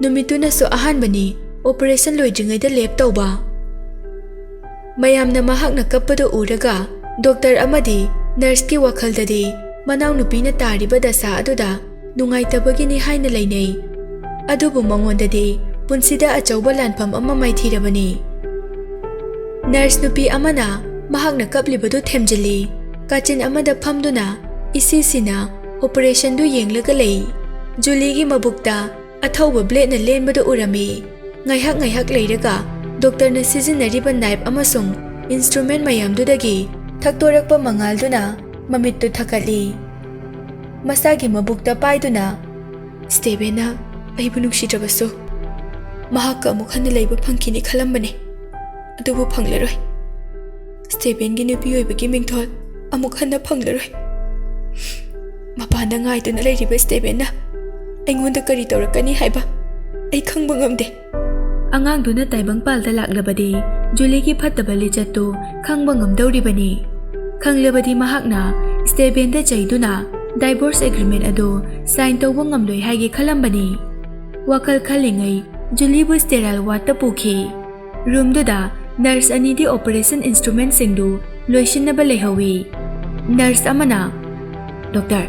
नुमितुनासु अहानबनी operation लोइद्रिङैदा लेप तौबा मयामना महाकना कप्पदो उरगा doctor अमदी nurse की वखलददी मनाव नुपीना तारिबा दशा अदुदा नुंगाइतबगिनी हाइना लैनै अदुबु मंगोंददी पुंसिदा अचौबा लानफम अमा माइथिरबनी नर्स नुपी अमना महाकना कपलिबदु थेमजिली काचिन अमदा फमदुना इसीसिना ऑपरेशन दु येंगलगा लै जुलीगी मबुक्ता अथौबा ब्लेडना लेनबदु उरमी ngaihak ngaihak leiraga doctor na sizinariba knife amasung instrument mayamdudagi thaktorakpa mangalduna mamittu thakali masagi mabukta paiduna Stevena aibu nuksidrabasu mahakka amukhanna leiba phangkini khalambane adubu phanglaroi Steven gi nupi oibagi mingthol amukhanna phanglaroi mapanda ngaiduna leiriba Stevena aingonda kari tawrakani haiba ai khangba ngamde angang duna taibang palda laklabadi Julie fattaba lijattu khangba ngamdawribani khanglabadi mahakna Steven da chaiduna divorce agreement ado sign tawba ngamloi haigi khalambani wakal khalingai Julie bu sterile ward ta pukhi room da nurse ani di operation instrument singdu loishinaba lehawi nurse amana doctor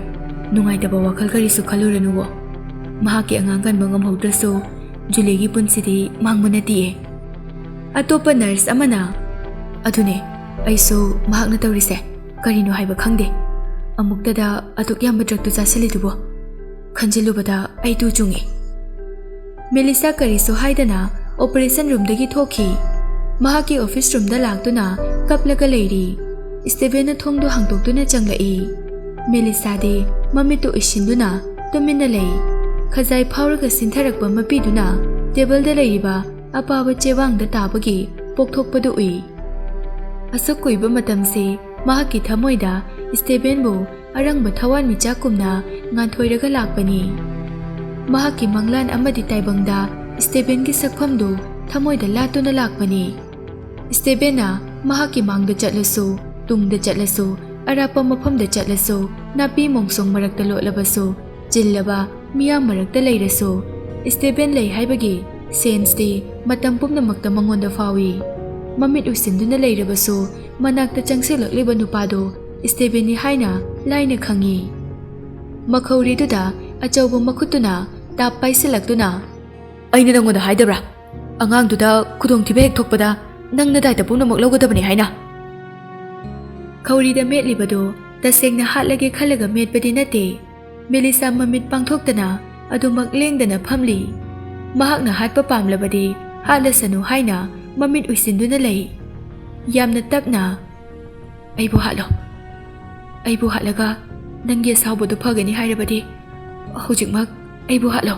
nungai da wakal kari su khaluranu wo mahaki angang kan bangam haudraso Julie gi punsidi mangmunati e atopa nurse amana adune aiso mahakna tawrise karino haiba khangde amuktada atuk yamba drug tu jasali dubo khanjilubada ai tu chungi Melissa kariso haidana operation room dagi thoki mahaki office room da laktuna kaplaga leiri Steven na thongdu hangtoktuna changlai Melissa de mamitu ishinduna tumina lei khazai phawraga sintharakpa mapiduna table da leiriba apaba chewang da tabagi pokthokpadu ui asok kuiba matamse mahaki thamoida Steven bu arangba thawan michakumna nganthoiraga lakpani mahaki manglan amadi taibangda Steven gi sakphamdu thamoida latuna lakpani Stevena mahaki mangda chatlasu tungda chatlasu arapa mafamda chatlasu napi mongsong marakta lolabasu jillaba miyam marakta leirasu Steven lei haibagi sense de matam pumnamakta mangonda fawi mamit usinduna leirabasu manakta changsilakliba nupado Steven ni haina laina khangi makhauri duda achauba makhutuna tap paisilaktuna aina nangoda haidabra angang duda khudong thibe hek thokpada nangna daita pumnamak logadabani haina khauri da metlibado tasengna hatlage khalaga metpadi nate Melissa mamit pangthoktana adumak lengdana phamli mahakna hatpa pamlabadi hatlasanu haina mamit uisinduna lei yamna tapna aibu hatlaga nangi sawbodu phagani hairabadi hojikmak aibu hatlo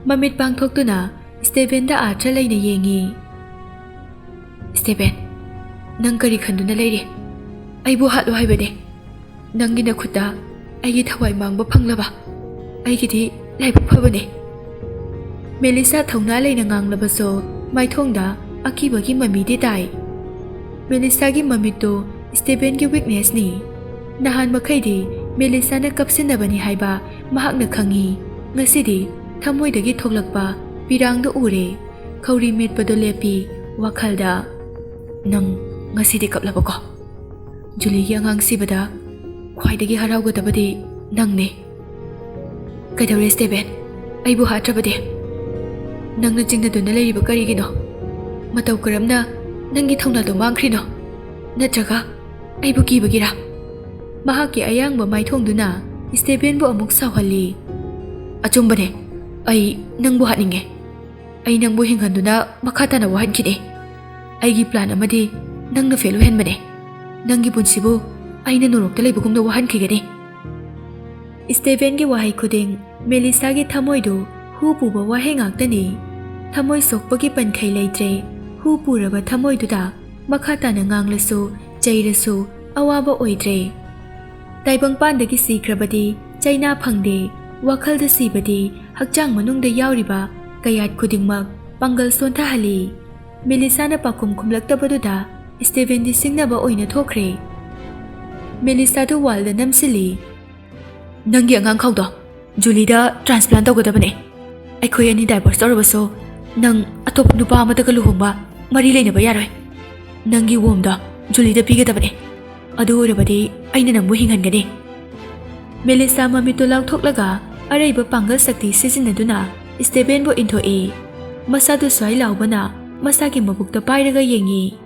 mamit pangthoktuna Steven da atra leina yengi Steven nang kari khanduna leire aibu hatlo haibade nangi na khuta aigi thawai mangba phanglaba aigidi laibu phabane Melissa thongna leina nganglabaso maithongda akibagi mami de dai Melissa gi mami to Steven gi weakness ni nahan makhaidi Melissa na kapsinabani haiba mahakna khangi ngasidi thamoidagi thoklakpa pirangda ure khauri metpado lepi wakhalda nang ngasidi kaplabako Julie gi angang sibada khwaidagi haraugadabadi nangne kaidawre Steven aibu hatrabade nangna jingnaduna leiriba karigino matau karamna nangi thongnado mangkhrino natraga aibu kibagira mahaki ayangba maithongduna Steven bu amuk sawhali achumbane ai nangbu haninge ai nangbu hinghanduna makhatana wahankine aigi plan amadi nangna felu henbane nangi punsibu aina norokta leibugumna wahan khigani Steven gi wahai khuding Melissa gi thamoidu hu puba wahe ngaktani thamoi sokpagi pankhai leitre hu puraba thamoiduda makhatana nganglasu chairasu awaba oidre taibang pandagi sikrabadi chaina phangde wakhalda sibadi hakchang manungda yauriba kayat khudingmak pangal sontha hali Melissa na pakum khumlaktabaduda Steven di singnaba oina thokre Melissa to wall the namsili nangi angang khawdo Julie da transplant tawgadabane ꯑꯩꯈꯣꯏ ꯑꯅꯤ divorce ꯇꯧꯔꯕꯁꯨ ꯅꯪ ꯑꯇꯣꯞꯄ ꯅꯨꯄꯥ ꯑꯃꯇꯒ ꯂꯨꯍꯣꯡꯕ ꯃꯔꯤ ꯂꯩꯅꯕ ꯌꯥꯔꯣꯏ. ꯅꯪꯒꯤ ꯋꯣꯝꯗꯣ ꯖꯨꯂꯤꯗ ꯄꯤꯒꯗꯕꯅꯦ. ꯑꯗꯨ ꯑꯣꯏꯔꯕꯗꯤ ꯑꯩꯅ ꯅꯪꯕꯨ ꯍꯤꯡꯍꯟꯒꯅꯤ. ꯃꯦꯂꯤꯁꯥ ꯃꯃꯤꯠꯇꯨ ꯂꯥꯎꯊꯣꯛꯂꯒ ꯑꯔꯩꯕ ꯄꯥꯡꯒꯜ ꯁꯛꯇꯤ ꯁꯤꯖꯤꯟꯅꯗꯨꯅ ꯁ꯭ꯇꯦꯚꯦꯟꯕꯨ ꯏꯟꯊꯣꯛꯏ. ꯃꯁꯥꯗꯨ ꯁ꯭ꯋꯥꯏ ꯂꯥꯎꯕꯅ ꯃꯁꯥꯒꯤ ꯃꯕꯨꯛꯇ ꯄꯥꯏꯔꯒ ꯌꯦꯡꯉꯤ.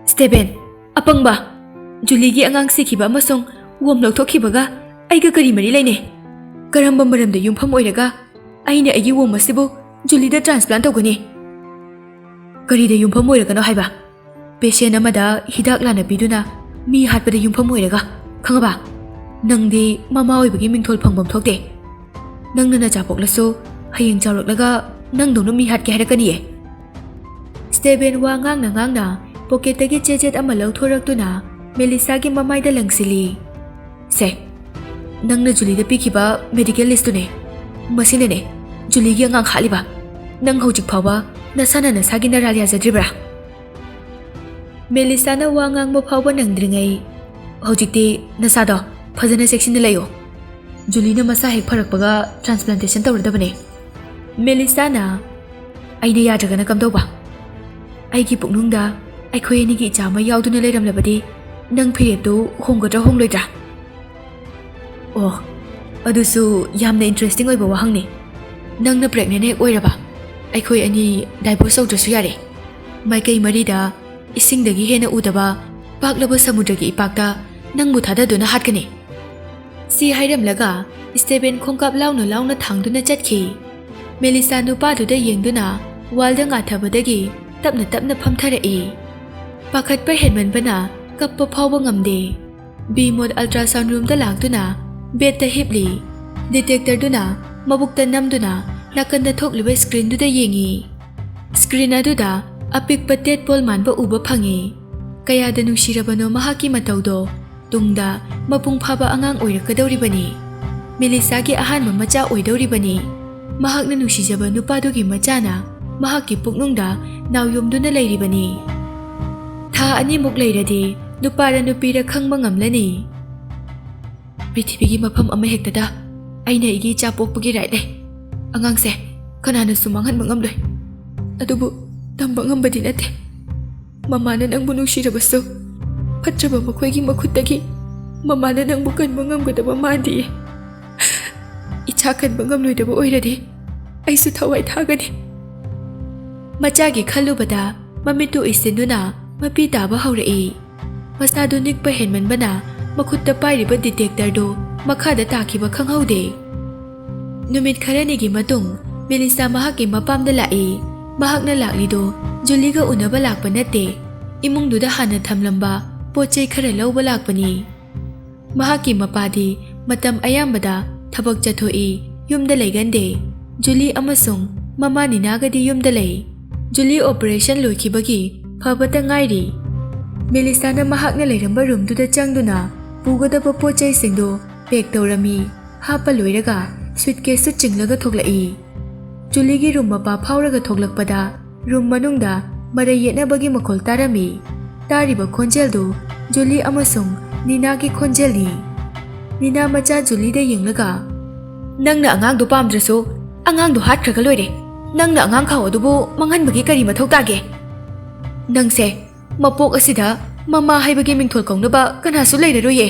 ꯁ꯭ꯇꯦꯚꯦꯟ, ꯑꯄꯪꯕ! ꯖꯨꯂꯤꯒꯤ ꯑꯉꯥꯡ ꯁꯤꯈꯤꯕ ꯑꯃꯁꯨꯡ ꯋꯣꯝ ꯂꯧꯊꯣꯛꯈꯤꯕꯒ ꯑꯩꯒ ꯀꯔꯤ ꯃꯔꯤ ꯂꯩꯅꯩ? ꯀꯔꯝꯕ ꯃꯔꯝꯗ ꯌꯨꯝꯐꯝ ꯑꯣꯏꯔꯒ ꯑꯩꯅ ꯑꯩꯒꯤ ꯋꯣꯝ ꯑꯁꯤꯕꯨ ꯖꯨꯂꯤꯗ ꯇ꯭ꯔꯥꯟꯁꯄ꯭ꯂꯥꯟꯠ ꯇꯧꯒꯅꯤ? ꯀꯔꯤꯗ ꯌꯨꯝꯐꯝ ꯑꯣꯏꯔꯒꯅꯣ ꯍꯥꯏꯕ? ꯄꯦꯁꯦꯟ ꯑꯃꯗ ꯍꯤꯗꯥꯛ ꯂꯥꯟꯅ ꯄꯤꯗꯨꯅ ꯃꯤ ꯍꯥꯠꯄꯗ ꯌꯨꯝꯐꯝ ꯑꯣꯏꯔꯒ, ꯈꯪꯉꯕ? ꯅꯪꯗꯤ ꯃꯃꯥ ꯑꯣꯏꯕꯒꯤ ꯃꯤꯡꯊꯣꯜ ꯐꯪꯐꯝ ꯊꯣꯛꯇꯦ. ꯅꯪꯅ ꯅꯆꯥ ꯄꯣꯛꯂꯁꯨ ꯍꯌꯦꯡ ꯆꯥꯎꯔꯛꯂꯒ ꯅꯪꯗꯧꯅ ꯃꯤ ꯍꯥꯠꯀꯦ ꯍꯥꯏꯔꯛꯀꯅꯤꯌꯦ. ꯁ꯭ꯇꯦꯚꯦꯟ ꯋꯥ ꯉꯥꯡꯅ ꯉꯥꯡꯅ ꯄꯣꯀꯦꯠꯇꯒꯤ ꯆꯦꯆꯦꯠ ꯑꯃ ꯂꯧꯊꯣꯔꯛꯇꯨꯅ ꯃꯦꯂꯤꯁꯥꯒꯤ ꯃꯃꯥꯏꯗ ꯂꯪꯁꯤꯜꯂꯤ. ꯁꯦ, ꯅꯪꯅ ꯖꯨꯂꯤꯗ ꯄꯤꯈꯤꯕ ꯃꯦꯗꯤꯀꯦꯜ ꯂꯤꯁꯇꯨꯅꯦ. ꯃꯁꯤꯅꯅꯦ ꯖꯨꯂꯤꯒꯤ ꯑꯉꯥꯡ ꯍꯥꯠꯂꯤꯕ. ꯅꯪ ꯍꯧꯖꯤꯛ ꯐꯥꯎꯕ ꯅꯁꯥꯅ ꯅꯁꯥꯒꯤ ꯅꯔꯥꯜ ꯌꯥꯖꯗ꯭ꯔꯤꯕ꯭ꯔꯥ? ꯃꯦꯂꯤꯁꯥꯅ ꯋꯥ ꯉꯥꯡꯕ ꯐꯥꯎꯕ ꯅꯪꯗ꯭ꯔꯤꯉꯩ, ꯍꯧꯖꯤꯛꯇꯤ ꯅꯁꯥꯗꯣ ꯐꯖꯅ ꯆꯦꯛꯁꯤꯟꯅ ꯂꯩꯌꯣ. ꯖꯨꯂꯤꯅ ꯃꯁꯥ ꯍꯦꯛ ꯐꯔꯛꯄꯒ ꯇ꯭ꯔꯥꯟꯁꯄ꯭ꯂꯥꯟꯇꯦꯁꯟ ꯇꯧꯔꯗꯕꯅꯦ. ꯃꯦꯂꯤꯁꯥꯅ, ꯑꯩꯅ ꯌꯥꯗ꯭ꯔꯒꯅ ꯀꯝꯗꯧꯕ? ꯑꯩꯒꯤ ꯄꯨꯛꯅꯨꯡꯗ ꯑꯩꯈꯣꯏ ꯑꯅꯤꯒꯤ ꯏꯆꯥ ꯑꯃ ꯌꯥꯎꯗꯨꯅ ꯂꯩꯔꯝꯂꯕꯗꯤ ꯅꯪ ꯐꯤꯔꯦꯞꯇꯨ ꯍꯣꯡꯒꯗ꯭ꯔꯥ ꯍꯣꯡꯂꯣꯏꯗ꯭ꯔꯥ? ꯑꯣ, ꯑꯗꯨꯁꯨ ꯌꯥꯝꯅ ꯏꯟꯇꯔꯦꯁꯇꯤꯡ ꯑꯣꯏꯕ ꯋꯥꯍꯪꯅꯤ. ꯅꯪꯅ ꯄ꯭ꯔꯦꯒꯅꯦꯟ ꯍꯦꯛ ꯑꯣꯏꯔꯕ ꯑꯩꯈꯣꯏ ꯑꯅꯤ ꯗꯥꯏꯚꯣꯔꯁ ꯇꯧꯗ꯭ꯔꯁꯨ ꯌꯥꯔꯦ. ꯃꯥꯏꯀꯩ ꯃꯔꯤꯗ ꯏꯁꯤꯡꯗꯒꯤ ꯍꯦꯟꯅ ꯎꯗꯕ ꯄꯥꯛꯂꯕ ꯁꯃꯨꯗ꯭ꯔꯒꯤ ꯏꯄꯥꯛꯇ ꯅꯪꯕꯨ ꯊꯥꯗꯗꯨꯅ ꯍꯥꯠꯀꯅꯤ. ꯁꯤ ꯍꯥꯏꯔꯝꯂꯒ ꯁ꯭ꯇꯦꯚꯦꯟ ꯈꯣꯡꯀꯥꯞ ꯂꯥꯎꯅ ꯂꯥꯎꯅ ꯊꯥꯡꯗꯨꯅ ꯆꯠꯈꯤ. ꯃꯦꯂꯤꯁꯥ ꯅꯨꯄꯥꯗꯨꯗ ꯌꯦꯡꯗꯨꯅ ꯋꯥꯜꯗ ꯉꯥꯊꯕꯗꯒꯤ ꯇꯞꯅ ꯇꯞꯅ ꯐꯝꯊꯔꯛꯏ. ꯄꯥꯈꯠꯄ ꯍꯦꯟꯃꯟꯕꯅ ꯀꯞꯄ ꯐꯥꯎꯕ ꯉꯝꯗꯦ. ꯕꯤ-ꯃꯣꯗ ꯑꯜꯇ꯭ꯔꯥꯁꯥꯎꯟ ꯔꯨꯝꯗ ꯂꯥꯛꯇꯨꯅ ꯕꯦꯗꯇ ꯍꯤꯞꯂꯤ. ꯗꯤꯇꯦꯛꯇꯔꯗꯨꯅ ꯃꯕꯨꯛꯇ ꯅꯝꯗꯨꯅ ꯅꯥꯀꯟꯗ ꯊꯣꯛꯂꯤꯕ ꯁ꯭ꯀ꯭ꯔꯤꯟꯗꯨꯗ ꯌꯦꯡꯉꯤ. ꯁ꯭ꯀ꯭ꯔꯤꯟ ꯑꯗꯨꯗ ꯑꯄꯤꯛꯄ ꯇꯦꯗꯄꯣꯜ ꯃꯥꯟꯕ ꯎꯕ ꯐꯪꯉꯤ. ꯀꯌꯥꯗ ꯅꯨꯡꯁꯤꯔꯕꯅꯣ ꯃꯍꯥꯛꯀꯤ ꯃꯇꯧꯗꯣ. ꯇꯨꯡꯗ ꯃꯄꯨꯡ ꯐꯥꯕ ꯑꯉꯥꯡ ꯑꯣꯏꯔꯛꯀꯗꯧꯔꯤꯕꯅꯤ. ꯃꯦꯂꯤꯁꯥꯒꯤ ꯑꯍꯥꯟꯕ ꯃꯆꯥ ꯑꯣꯏꯗꯧꯔꯤꯕꯅꯤ. ꯃꯍꯥꯛꯅ ꯅꯨꯡꯁꯤꯖꯕ ꯅꯨꯄꯥꯗꯨꯒꯤ ꯃꯆꯥꯅ ꯃꯍꯥꯛꯀꯤ ꯄꯨꯛꯅꯨꯡꯗ ꯅꯥꯎꯌꯣꯝꯗꯨꯅ ꯂꯩꯔꯤꯕꯅꯤ. ꯊꯥ ꯑꯅꯤꯃꯨꯛ ꯂꯩꯔꯗꯤ ꯅꯨꯄꯥꯔ ꯅꯨꯄꯤꯔ ꯈꯪꯕ ꯉꯝꯂꯅꯤ. ꯄ꯭ꯔꯤꯊꯤꯕꯤꯒꯤ ꯃꯐꯝ ꯑꯃꯍꯦꯛꯇꯗ ꯑꯩꯅ ꯑꯩꯒꯤ ꯏꯆꯥ ꯄꯣꯛꯄꯒꯤ ꯔꯥꯏꯠ ꯂꯩ. ꯑꯉꯥꯡꯁꯦ ꯀꯅꯥꯅꯁꯨ ꯃꯥꯡꯍꯟꯕ ꯉꯝꯂꯣꯏ. ꯑꯗꯨꯕꯨ ꯇꯝꯕ ꯉꯝꯕꯗꯤ ꯅꯠꯇꯦ. ꯃꯃꯥꯅ ꯅꯪꯕꯨ ꯅꯨꯡꯁꯤꯔꯕꯁꯨ ꯐꯠꯇ꯭ꯔꯕ ꯃꯈꯣꯏꯒꯤ ꯃꯈꯨꯠꯇꯒꯤ ꯃꯃꯥꯅ ꯅꯪꯕꯨ ꯀꯟꯕ ꯉꯝꯒꯗꯕ ꯃꯥꯟꯗꯤꯌꯦ. ꯏꯆꯥ ꯀꯟꯕ ꯉꯝꯂꯣꯏꯗꯕ ꯑꯣꯏꯔꯗꯤ ꯑꯩꯁꯨ ꯊꯋꯥꯏ ꯊꯥꯒꯅꯤ. ꯃꯆꯥꯒꯤ ꯈꯜꯂꯨꯕꯗ ꯃꯃꯤꯠꯇꯨ ꯎꯏꯁꯤꯟꯗꯨꯅ ꯃꯄꯤ ꯇꯥꯕ ꯍꯧꯔꯛꯏ. ꯃꯁꯥꯗꯨ ꯅꯤꯛꯄ ꯍꯦꯟꯃꯟꯕꯅ ꯃꯈꯨꯠꯇ ꯄꯥꯏꯔꯤꯕ ꯗꯤꯇꯦꯛꯇꯔꯗꯨ ꯃꯈꯥꯗ ꯇꯥꯈꯤꯕ ꯈꯪꯍꯧꯗꯦ. ꯅꯨꯃꯤꯠ ꯈꯔꯅꯤꯒꯤ ꯃꯇꯨꯡ ꯃꯦꯂꯤꯁꯥ ꯃꯍꯥꯛꯀꯤ ꯃꯄꯥꯝꯗ ꯂꯥꯛꯏ. ꯃꯍꯥꯛꯅ ꯂꯥꯛꯂꯤꯗꯣ ꯖꯨꯂꯤꯒ ꯎꯅꯕ ꯂꯥꯛꯄ ꯅꯠꯇꯦ. ꯏꯃꯨꯡꯗꯨꯗ ꯍꯥꯟꯅ ꯊꯝꯂꯝꯕ ꯄꯣꯠꯆꯩ ꯈꯔ ꯂꯧꯕ ꯂꯥꯛꯄꯅꯤ. ꯃꯍꯥꯛꯀꯤ ꯃꯄꯥꯗꯤ ꯃꯇꯝ ꯑꯌꯥꯝꯕꯗ ꯊꯕꯛ ꯆꯠꯊꯣꯛꯏ, ꯌꯨꯝꯗ ꯂꯩꯒꯟꯗꯦ. ꯖꯨꯂꯤ ꯑꯃꯁꯨꯡ ꯃꯃꯥ ꯅꯤꯅꯥꯒꯗꯤ ꯌꯨꯝꯗ ꯂꯩ. ꯖꯨꯂꯤ ꯑꯣꯄꯔꯦꯁꯟ ꯂꯣꯏꯈꯤꯕꯒꯤ ꯐꯕꯇ ꯉꯥꯏꯔꯤ. ꯃꯦꯂꯤꯁꯥꯅ ꯃꯍꯥꯛꯅ ꯂꯩꯔꯝꯕ ꯔꯨꯝꯗꯨꯗ ꯆꯪꯗꯨꯅ ꯄꯨꯒꯗꯕ ꯄꯣꯠꯆꯩꯁꯤꯡꯗꯨ ꯄꯦꯛ ꯇꯧꯔꯝꯃꯤ. ꯍꯥꯞꯄ ꯂꯣꯏꯔꯒ ꯁꯨꯠꯀꯦꯁꯇꯨ ꯆꯤꯡꯂꯒ ꯊꯣꯛꯂꯛꯏ. ꯖꯨꯂꯤꯒꯤ ꯔꯨꯝ ꯃꯄꯥ ꯐꯥꯎꯔꯒ ꯊꯣꯛꯂꯛꯄꯗ ꯔꯨꯝ ꯃꯅꯨꯡꯗ ꯃꯔꯩ ꯌꯦꯠꯅꯕꯒꯤ ꯃꯈꯣꯜ ꯇꯥꯔꯝꯃꯤ. ꯇꯥꯔꯤꯕ ꯈꯣꯟꯖꯦꯜꯗꯨ ꯖꯨꯂꯤ ꯑꯃꯁꯨꯡ ꯅꯤꯅꯥꯒꯤ ꯈꯣꯟꯖꯦꯜꯅꯤ. ꯅꯤꯅꯥ ꯃꯆꯥ ꯖꯨꯂꯤꯗ ꯌꯦꯡꯂꯒ, ꯅꯪꯅ ꯑꯉꯥꯡꯗꯨ ꯄꯥꯝꯗ꯭ꯔꯁꯨ ꯑꯉꯥꯡꯗꯨ ꯍꯥꯠꯈ꯭ꯔꯒ ꯂꯣꯏꯔꯦ. ꯅꯪꯅ ꯑꯉꯥꯡ ꯈꯥꯎ ꯑꯗꯨꯕꯨ ꯃꯥꯡꯍꯟꯕꯒꯤ ꯀꯔꯤ ꯃꯊꯧ ꯇꯥꯒꯦ? ꯅꯪꯁꯦ ꯃꯄꯣꯛ ꯑꯁꯤꯗ ꯃꯃꯥ ꯍꯥꯏꯕꯒꯤ ꯃꯤꯡꯊꯣꯜ ꯀꯧꯅꯕ ꯀꯅꯥꯁꯨ ꯂꯩꯔꯔꯣꯏꯌꯦ.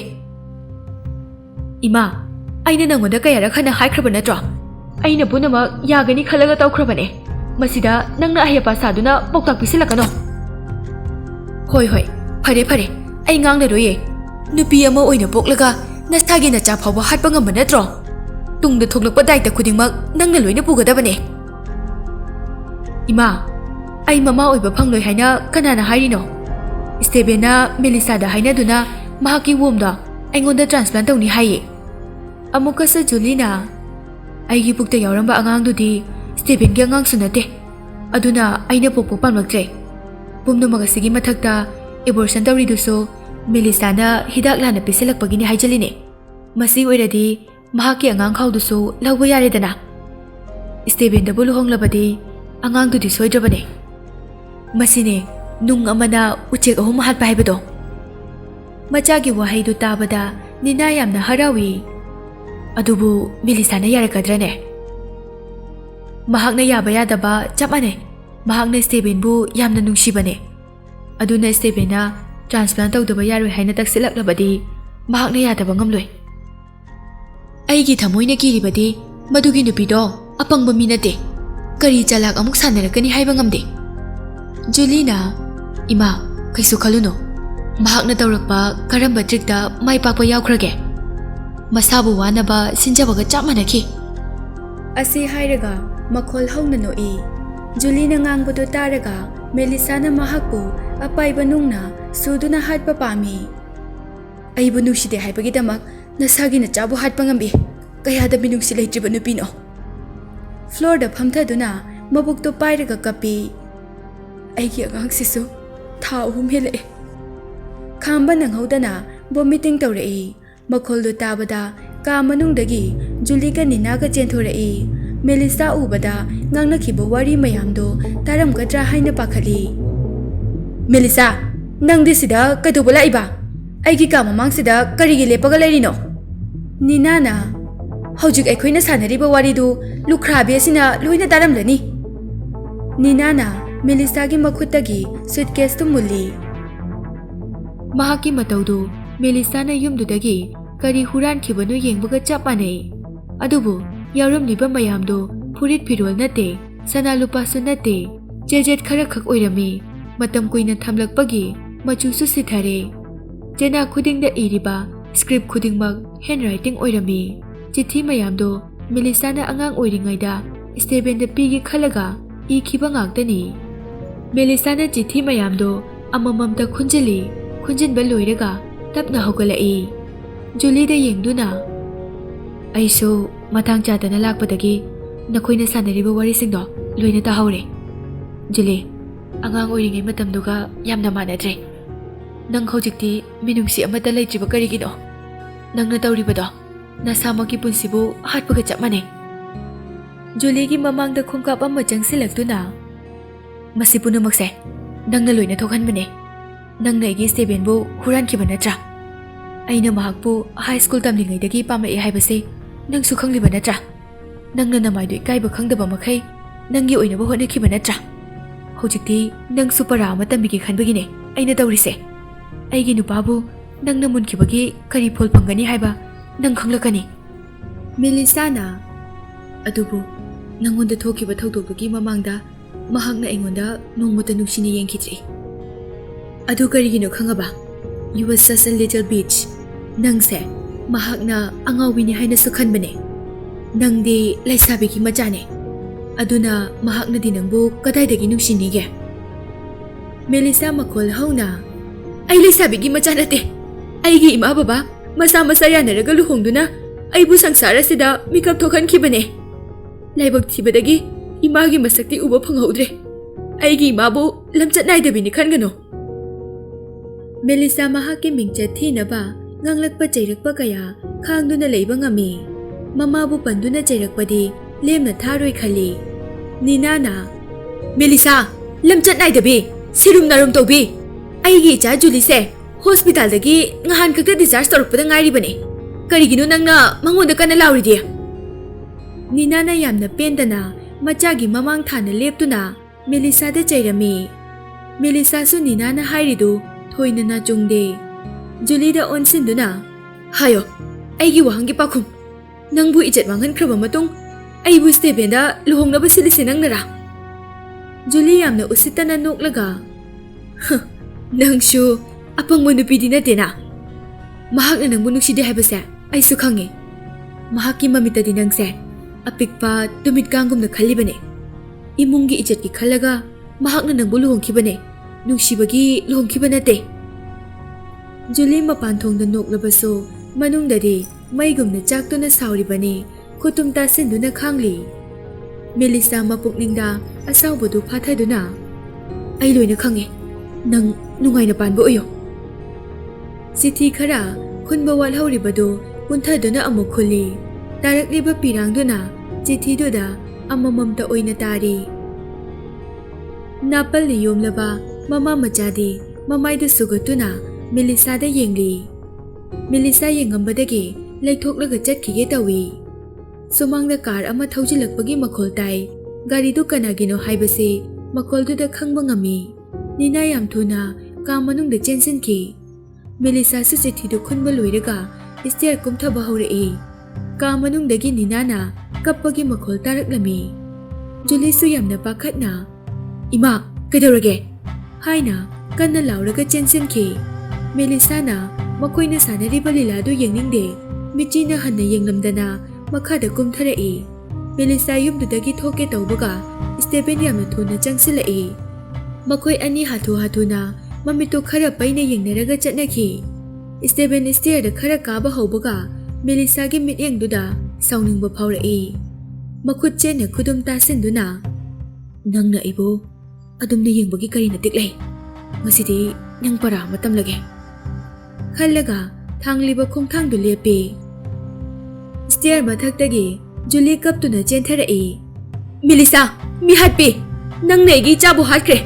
ꯏꯃꯥ, ꯑꯩꯅ ꯅꯪꯉꯣꯟꯗ ꯀꯌꯥꯔꯛ ꯍꯟꯅ ꯍꯥꯏꯈ꯭ꯔꯕ ꯅꯠꯇ꯭ꯔꯣ? ꯑꯩꯅ ꯄꯨꯝꯅꯃꯛ ꯌꯥꯒꯅꯤ ꯈꯜꯂꯒ ꯇꯧꯈ꯭ꯔꯕꯅꯦ. ꯃꯁꯤꯗ ꯅꯪꯅ ꯑꯍꯦꯞꯄ ꯁꯥꯗꯨꯅ ꯄꯥꯎꯇꯥꯛ ꯄꯤꯁꯤꯜꯂꯛꯀꯅꯣ. ꯍꯣꯏ ꯍꯣꯏ, ꯐꯔꯦ ꯐꯔꯦ, ꯑꯩ ꯉꯥꯡꯂꯔꯣꯏꯌꯦ. ꯅꯨꯄꯤ ꯑꯃ ꯑꯣꯏꯅ ꯄꯣꯛꯂꯒ ꯅꯁꯥꯒꯤ ꯅꯆꯥ ꯐꯥꯎꯕ ꯍꯥꯠꯄ ꯉꯝꯕ ꯅꯠꯇ꯭ꯔꯣ? ꯇꯨꯡꯗ ꯊꯣꯛꯂꯛꯄ ꯗꯥꯏꯇ ꯈꯨꯗꯤꯡꯃꯛ ꯅꯪꯅ ꯂꯣꯏꯅ ꯄꯨꯒꯗꯕꯅꯦ. ꯏꯃꯥ, ꯑꯩ ꯃꯃꯥ ꯑꯣꯏꯕ ꯐꯪꯂꯣꯏ ꯍꯥꯏꯅ ꯀꯅꯥꯅ ꯍꯥꯏꯔꯤꯅꯣ? ꯁ꯭ꯇꯦꯚꯦꯟꯅ ꯃꯦꯂꯤꯁꯥꯗ ꯍꯥꯏꯅꯗꯨꯅ ꯃꯍꯥꯛꯀꯤ ꯋꯣꯝꯗꯣ ꯑꯩꯉꯣꯟꯗ ꯇ꯭ꯔꯥꯟꯁꯄ꯭ꯂꯥꯟꯠ ꯇꯧꯅꯤ ꯍꯥꯏꯌꯦ. ꯑꯃꯨꯛꯀꯁꯨ ꯖꯨꯂꯤꯅ, ꯑꯩꯒꯤ ꯄꯨꯛꯇ ꯌꯥꯎꯔꯝꯕ ꯑꯉꯥꯡꯗꯨꯗꯤ ꯁ꯭ꯇꯦꯚꯦꯟꯒꯤ ꯑꯉꯥꯡꯁꯨ ꯅꯠꯇꯦ. ꯑꯗꯨꯅ ꯑꯩꯅ ꯄꯣꯛꯄ ꯄꯥꯝꯂꯛꯇ꯭ꯔꯦ. ꯄꯨꯝꯅꯃꯛ ꯑꯁꯤꯒꯤ ꯃꯊꯛꯇ ꯑꯦꯕꯣꯔꯁꯟ ꯇꯧꯔꯤꯗꯨꯁꯨ ꯃꯦꯂꯤꯁꯥꯅ ꯍꯤꯗꯥꯛ ꯂꯥꯟꯅ ꯄꯤꯁꯤꯜꯂꯛꯄꯒꯤꯅꯤ ꯍꯥꯏꯖꯜꯂꯤꯅꯦ. ꯃꯁꯤ ꯑꯣꯏꯔꯗꯤ ꯃꯍꯥꯛꯀꯤ ꯑꯉꯥꯡ ꯈꯥꯎꯗꯨꯁꯨ ꯂꯧꯕ ꯌꯥꯔꯦꯗꯅ. ꯁ꯭ꯇꯦꯚꯦꯟꯗꯕꯨ ꯂꯨꯍꯣꯡꯂꯕꯗꯤ ꯑꯉꯥꯡꯗꯨꯗꯤ ꯁꯣꯏꯗ꯭ꯔꯕꯅꯦ. ꯃꯁꯤꯅꯦ ꯅꯨꯡ ꯑꯃꯅ ꯎꯆꯦꯛ ꯑꯍꯨꯝ ꯍꯥꯠꯄ ꯍꯥꯏꯕꯗꯣ. ꯃꯆꯥꯒꯤ ꯋꯥꯍꯩꯗꯨ ꯇꯥꯕꯗ ꯅꯤꯅꯥ ꯌꯥꯝꯅ ꯍꯔꯥꯎꯏ. ꯑꯗꯨꯕꯨ ꯃꯦꯂꯤꯁꯥꯅ ꯌꯥꯔꯛꯀꯗ꯭ꯔꯅꯦ? Mahakna yaba yadaba chap manai. Mahakna Stevenbu yamna nungsibane. Aduna Stevena transplant tawdaba yaroi haina taksilaklabadi mahakna yadaba ngamloi. Aigi thamoina kiribadi madugi nupido apangba mi nate. Kari chalak amuk sanarakani haiba ngamde. Julina, ima kaisu khaluno. Mahakna tawrakpa karamba trikta mai pakpa yawkhrage. Masabu wanaba sinjabaga chap manaki. Asi hairaga makhol hauna noi. Julina ngangbudo taraga Melissana mahakbu apaiba nungna suduna hatpa pami. Aibu nungside haibagidamak nasagina chabu hatpa ngambi. Kayada binungsi leitriba nupino. Floor da phamthaduna mabukto pairaga kapi. Aigi angangsisu tha ahum hele. Khamba nanghaudana vomiting tawrei. Makholdo tabada ka manungdagi Juliga ninaga chenthorei. Melissa ubada ngangnakhiba wari mayamdo taramgadra haina pakhali. Melissa, nangdi sida kaidoba laiba? Aigi ka mamangsida karigi lepaga lairino? Ninana, hojik aikhoina sanariba waridu lukhrabi asina loina taramlani. Ninana Melissa gi makhutagi suitcase tu mulli. Mahaki mataudu Melissa na yumdudagi kari huran khibanu yengbaga chap manai. Adubu yaramliba mayamdo furit phirol nate sana lupasu nate jejet khara khak oirami matam kuina thamlakpagi machusu sithare. Jena khudingda iriba script khudingmak handwriting oirami. Chithi mayamdo Melissa na angang oiringaida Steven da pigi khalaga ikhiba ngaktani. Melissa na chithi mayamdo amamamta khunjali khunjinba loiraga tapna hogalai. Julie da yengduna aiso matang chadana lakpadagi nakoina sanariba warisingdo loina tahore. Julie, angang oiringai matamduga yamna manadre. Nang hojikti minungsi amata leitriba karigino? Nangna tawribado nasamaki punsibu hatpaga chap manai. Julie gi mamangda khungkap amma jangsilaktuna masi punamakse nangna loina thokhanbane. Nangna igi Stevenbu hurankiba natra. Aina mahakpu high school tamlingaidagi pamai haibase nangsu khangliba natra. Nangna namaidoi kaiba khangdaba makhai nangi oinaba honakhiba natra. Hojikti nangsu para ama tambigi khanbagine aina tawrise. Aigi nupabu nangna munkibagi kari phol phangani haiba nang khanglakani. Melissana, adubu nangonda thokiba thawdobagi mamangda mahakna aingonda nongmata nuksini yengkhidri. Adu karigino khangaba? You were such a little bitch. Nangse mahakna angawini haina su khanbane. Nangdi laisabigi machane. Aduna mahakna di nangbu kadaidagi nungsinige. Melissa makhol hauna ai laisabigi machanate. Aigi ima baba masa yanaraga luhongduna aibu sangsara sida mikap thokhankhibane. Laibak thibadagi imagi masakti uba phanghaudre. Aigi imabu lamchat naidabini khangano. Melissa mahaki mingchat thinaba nganglakpa chairakpa kaya khangduna leiba ngami. Mamabu panduna chairakpadi lemna tharoi khali. Ninana, Melissa, lamchat naidabi sirum narum tawbi. Aigi cha Julie se hospital dagi ngahan khakta discharge torukpada ngairibane. Karigino nangna mangonda kana lauridi? Ninana yamna pendana machagi mamang thana leptuna Melissa da chairami. Melissa su Ninana hairidu thoina na chungde. Julie da onsinduna hayo aigi wahangi pakhum nangbu ijat mangan khraba matung aibu Steven da luhongnaba silisi nangnara. Julie yamna usitana noklaga nangshu apangmo nupidi natena. Mahakna nangbu nukside haibase aisu khange. Mahakki mamitadi nangse apikpa tumit kangumna khallibane. Imungi ijatki khallaga mahakna nangbu luhongkhibane nuksibagi luhongkhiba nate. Julie mapan thongda noklabaso manungdadi maigumna chaktuna sauribane khutum tasinduna khangli. Melissa mapukningda asawbadu phathaduna ai loina khange nang nungaina panbo oyo. Chithi khara khunba walhauribado punthaduna amuk khuli. Tarakliba pirangduna chithiduda amamamta oina tari. Napal ni yomlaba mama machadi mamaidu sugatuna Melissa da yengli. Melissa yengambadagi laithoklaga chatkhige tawi. Sumangda car ama thaujilakpagi makhol tai ꯒꯥꯔꯤꯗꯨ ꯀꯅꯥꯒꯤꯅꯣ ꯍꯥꯏꯕꯁꯤ ꯃꯈꯣꯜꯗꯨꯗ ꯈꯪꯕ ꯉꯝꯃꯤ꯫ ꯅꯤꯅꯥ ꯌꯥꯝ ꯊꯨꯅ ꯀꯥ ꯃꯅꯨꯡꯗ ꯆꯦꯟꯁꯤꯟꯈꯤ꯫ ꯃꯦꯂꯤꯁꯥꯁꯨ ꯆꯤꯊꯤꯗꯨ ꯈꯨꯟꯕ ꯂꯣꯏꯔꯒ stair ꯀꯨꯝꯊꯕ ꯍꯧꯔꯛꯏ꯫ ꯀꯥ ꯃꯅꯨꯡꯗꯒꯤ ꯅꯤꯅꯥꯅ ꯀꯞꯄꯒꯤ ꯃꯈꯣꯜ ꯇꯥꯔꯛꯂꯝꯃꯤ꯫ ꯖꯨꯂꯤꯁꯨ ꯌꯥꯝꯅ ꯄꯥꯈꯠꯅ "ꯏꯃꯥ, ꯀꯩꯗꯧꯔꯒꯦ?" ꯍꯥꯏꯅ ꯀꯟꯅ ꯂꯥꯎꯔꯒ ꯆꯦꯟꯁꯤꯟꯈꯤ꯫ ꯃꯦꯂꯤꯁꯥꯅ ꯃꯈꯣꯏꯅ ꯁꯥꯟꯅꯔꯤꯕ ꯂꯤꯂꯥꯗꯨ ꯌꯦꯡꯅꯤꯡꯗꯦ ꯃꯤꯠꯆꯤꯅ ꯍꯟꯅ ꯌꯦꯡꯂꯝꯗꯅ ꯃꯈꯥꯗ ꯀꯨꯝꯊꯔꯛꯏ꯫ ꯃꯦꯂꯤꯁꯥ ꯌꯨꯝꯗꯨꯗꯒꯤ ꯊꯣꯛꯀꯦ ꯇꯧꯕꯒ ꯁ꯭ꯇꯦꯚꯦꯟ ꯌꯥꯝꯅ ꯊꯨꯅ ꯆꯪꯁꯤꯜꯂꯛꯏ꯫ ꯃꯈꯣꯏ ꯑꯅꯤ ꯍꯥꯊꯨ-ꯍꯥꯊꯨꯅ ꯃꯃꯤꯠꯇꯨ ꯈꯔ ꯄꯩꯅ ꯌꯦꯡꯅꯔꯒ ꯆꯠꯅꯈꯤ꯫ ꯁ꯭ꯇꯦꯚꯦꯟ ꯁ꯭ꯇꯦꯌꯔꯗ ꯈꯔ ꯀꯥꯕ ꯍꯧꯕꯒ ꯃꯦꯂꯤꯁꯥꯒꯤ ꯃꯤꯠꯌꯦꯡꯗꯨꯗ ꯁꯥꯎꯅꯤꯡꯕ ꯐꯥꯎꯔꯛꯏ꯫ ꯃꯈꯨꯠ ꯆꯦꯠꯅ ꯈꯨꯗꯨꯝ ꯇꯥꯁꯤꯟꯗꯨꯅ "ꯅꯪꯅ ꯑꯩꯕꯨ ꯑꯗꯨꯝꯅ ꯌꯦꯡꯕꯒꯤ ꯀꯔꯤ ꯃꯇꯤꯛ ꯂꯩ? ꯉꯁꯤꯗꯤ ꯅꯪ ꯄꯔꯥ ꯑꯃ ꯇꯝꯂꯒꯦ" ꯈꯜꯂꯒ ꯊꯥꯡꯂꯤꯕ ꯈꯣꯡꯊꯥꯡꯗꯨ ꯂꯦꯞꯄꯤ꯫ ꯁ꯭ꯇꯦꯌꯔ ꯃꯊꯛꯇꯒꯤ ꯖꯨꯂꯤ ꯀꯞꯇꯨꯅ ꯆꯦꯟꯊꯔꯛꯏ꯫ "ꯃꯦꯂꯤꯁꯥ, ꯃꯤꯍꯥꯠꯄꯤ! ꯅꯪꯅ ꯑꯩꯒꯤ ꯏꯆꯥꯕꯨ ꯍꯥꯠꯈ꯭ꯔꯦ!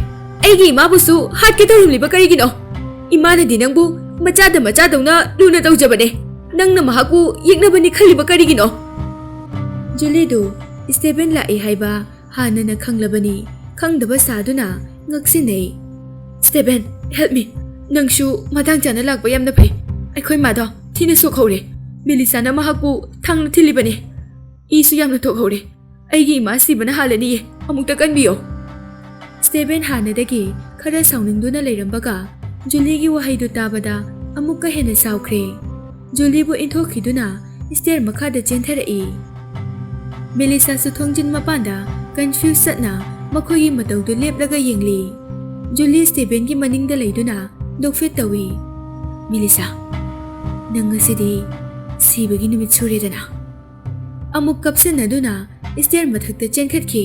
ꯑꯩꯒꯤ ꯏꯃꯥꯕꯨꯁꯨ ꯍꯥꯠꯀꯦ ꯇꯧꯔꯝꯂꯤꯕ ꯀꯔꯤꯒꯤꯅꯣ? ꯏꯃꯥꯅꯗꯤ ꯅꯪꯕꯨ ꯃꯆꯥꯗꯧꯅ ꯂꯨꯅ ꯇꯧꯖꯕꯅꯦ! ꯅꯪꯅ ꯃꯍꯥꯛꯄꯨ ꯌꯦꯛꯅꯕꯅꯤ ꯈꯜꯂꯤꯕ ꯀꯔꯤꯒꯤꯅꯣ?" ꯖꯨꯂꯤꯗꯨ ꯁ꯭ꯇꯦꯚꯦꯟ ꯂꯥꯛꯏ ꯍꯥꯏꯕ ꯍꯥꯟꯅꯅ ꯈꯪꯂꯕꯅꯤ ꯈꯪꯗꯕ ꯁꯥꯗꯨꯅ ꯉꯛꯁꯤꯟꯅꯩ꯫ "ꯁ꯭ꯇꯦꯚꯦꯟ, ꯍꯦꯜꯞ ꯃꯤ! ꯅꯪꯁꯨ ꯃꯇꯥꯡ ꯆꯥꯅ ꯂꯥꯛꯄ ꯌꯥꯝꯅ ꯐꯩ꯫ ꯑꯩꯈꯣꯏ ꯃꯥꯗꯣ ꯊꯤꯅ ꯁꯣꯛꯍꯧꯔꯦ꯫ ꯃꯦꯂꯤꯁꯥꯅ ꯃꯍꯥꯛꯄꯨ ꯊꯥꯡꯅ ꯊꯤꯜꯂꯤꯕꯅꯦ꯫ ꯏꯁꯨ ꯌꯥꯝꯅ ꯊꯣꯛꯍꯧꯔꯦ꯫ ꯑꯩꯒꯤ ꯏꯃꯥ ꯁꯤꯕꯅ ꯍꯥꯜꯂꯅꯤꯌꯦ꯫ ꯑꯃꯨꯛꯇ ꯀꯟꯕꯤꯌꯣ." ꯁ꯭ꯇꯦꯚꯦꯟ ꯍꯥꯟꯅꯗꯒꯤ ꯈꯔ ꯁꯥꯎꯅꯤꯡꯗꯨꯅ ꯂꯩꯔꯝꯕꯒ ꯖꯨꯂꯤꯒꯤ ꯋꯥꯍꯩꯗꯨ ꯇꯥꯕꯗ ꯑꯃꯨꯛꯀ ꯍꯦꯟꯅ ꯁꯥꯎꯈ꯭ꯔꯦ꯫ ꯖꯨꯂꯤꯕꯨ ꯏꯟꯊꯣꯛꯈꯤꯗꯨꯅ ꯁ꯭ꯇꯦꯌꯔ ꯃꯈꯥꯗ ꯆꯦꯟꯊꯔꯛꯏ꯫ ꯃꯦꯂꯤꯁꯥꯁꯨ ꯊꯣꯡꯖꯤꯟ ꯃꯄꯥꯟꯗ ꯀꯟꯐ꯭ꯌꯨꯁ ꯆꯠꯅ ꯃꯈꯣꯏꯒꯤ ꯃꯇꯧꯗꯨ ꯂꯦꯞꯂꯒ ꯌꯦꯡꯂꯤ꯫ ꯖꯨꯂꯤ ꯁ꯭ꯇꯦꯚꯦꯟꯒꯤ ꯃꯅꯤꯡꯗ ꯂꯩꯗꯨꯅ ꯅꯣꯛꯐꯦꯠ ꯇꯧꯏ꯫ "ꯃꯦꯂꯤꯁꯥ, ꯅꯪ ꯉꯁꯤꯗꯤ ꯁꯤꯕꯒꯤ ꯅꯨꯃꯤꯠ ꯁꯨꯔꯦꯗꯅ." ꯑꯃꯨꯛ ꯀꯞꯁꯤꯟꯅꯗꯨꯅ ꯁ꯭ꯇꯦꯌꯔ ꯃꯊꯛꯇ ꯆꯦꯟꯈꯠꯈꯤ꯫